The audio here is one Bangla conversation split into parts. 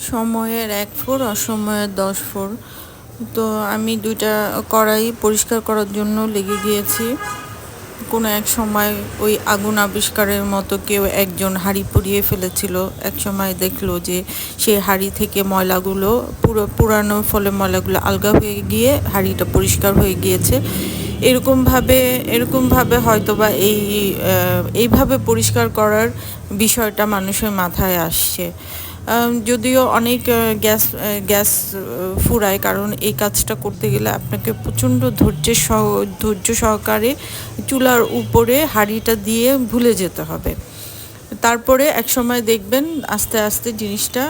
সময়ের ১ ফুর অসময়ের ১০ ফুর। তো আমি ২টা কড়াই পরিষ্কার করার জন্য লেগে গিয়েছি। কোনো এক সময় ওই আগুন আবিষ্কারের মতো কেউ একজন হাঁড়ি পুড়িয়ে ফেলেছিল। এক সময় দেখলো যে সেই হাঁড়ি থেকে ময়লাগুলো পুরানোর ফলে ময়লাগুলো আলগা হয়ে গিয়ে হাঁড়িটা পরিষ্কার হয়ে গিয়েছে। এরকমভাবে হয়তোবা এইভাবে পরিষ্কার করার বিষয়টা মানুষের মাথায় আসছে। যদিও অনেক গ্যাস ফুরায়, কারণ এই কাজটা করতে গেলে আপনাকে প্রচণ্ড ধৈর্য সহকারে চুলার উপরে হাঁড়িটা দিয়ে ভুলে যেতে হবে। তারপরে একসময় দেখবেন আস্তে আস্তে জিনিসটা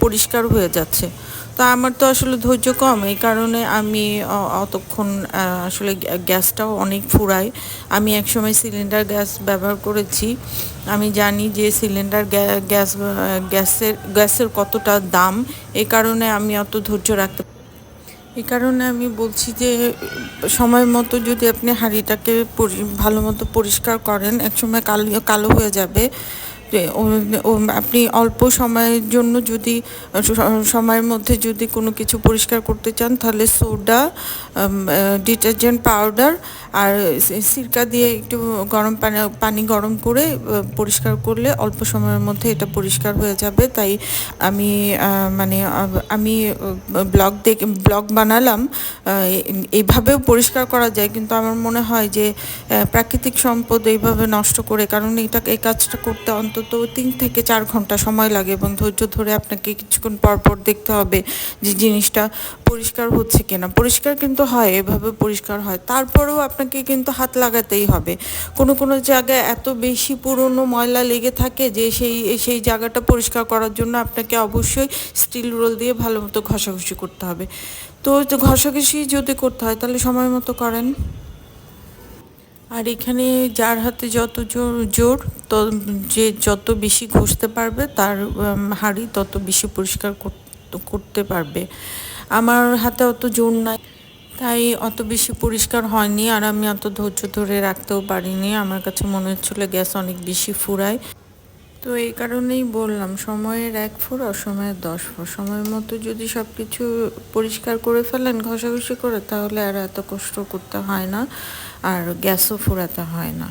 পরিষ্কার হয়ে যাচ্ছে। তো আমার তো আসলে ধৈর্য কম, এই কারণে আমি অতক্ষণ আসলে গ্যাসটাও অনেক ফুরায়। আমি একসময় সিলিন্ডার গ্যাস ব্যবহার করেছি। আমি জানি যে সিলিন্ডার গ্যাসের কতটা দাম, এই কারণে আমি অত ধৈর্য রাখতে। এই কারণে আমি বলছি যে সময় মতো যদি আপনি হাঁড়িটাকে ভালো মতো পরিষ্কার করেন, একসময় কালো হয়ে যাবে। আপনি অল্প সময়ের জন্য যদি সময়ের মধ্যে যদি কোনো কিছু পরিষ্কার করতে চান, তাহলে সোডা, ডিটারজেন্ট পাউডার আর সিরকা দিয়ে একটু পানি গরম করে পরিষ্কার করলে অল্প সময়ের মধ্যে এটা পরিষ্কার হয়ে যাবে। তাই আমি আমি ব্লগ বানালাম। এইভাবেও পরিষ্কার করা যায়, কিন্তু আমার মনে হয় যে প্রাকৃতিক সম্পদ এইভাবে নষ্ট করে, কারণ এই কাজটা করতে অন্তত ৩ থেকে ৪ ঘন্টা সময় লাগে এবং ধৈর্য ধরে আপনাকে কিছুক্ষণ পর দেখতে হবে যে জিনিসটা পরিষ্কার হচ্ছে কিনা। পরিষ্কার কিন্তু হয়, এভাবে পরিষ্কার হয়, তারপরেও আপনাকে কিন্তু হাত লাগাতেই হবে। কোনো জায়গায় এত বেশি পুরনো ময়লা লেগে থাকে যে সেই জায়গাটা পরিষ্কার করার জন্য আপনাকে অবশ্যই স্টিল রোল দিয়ে ভালো মতো ঘষাঘষি করতে হবে। তো ঘষাঘষি যদি করতে হয় তাহলে সময় মতো করেন। আর এখানে যার হাতে যত জোর, তো যে যত বেশি ঘষতে পারবে তার হাঁড়ি তত বেশি পরিষ্কার করতে পারবে। আমার হাতে অত জোর নাই, তাই অত বেশি পরিষ্কার হয়নি, আর আমি অত ধৈর্য ধরে রাখতেও পারিনি। আমার কাছে মনে হচ্ছিল গ্যাস অনেক বেশি ফুরায়। তো এই কারণেই বললাম, সময়ের ১ ফুর অসময়ের ১০ ফুর। সময় মতো যদি সব কিছু পরিষ্কার করে ফেলেন ঘষাঘষি করে, তাহলে আর এত কষ্ট করতে হয় না, আর গ্যাসও ফুরাতে হয় না।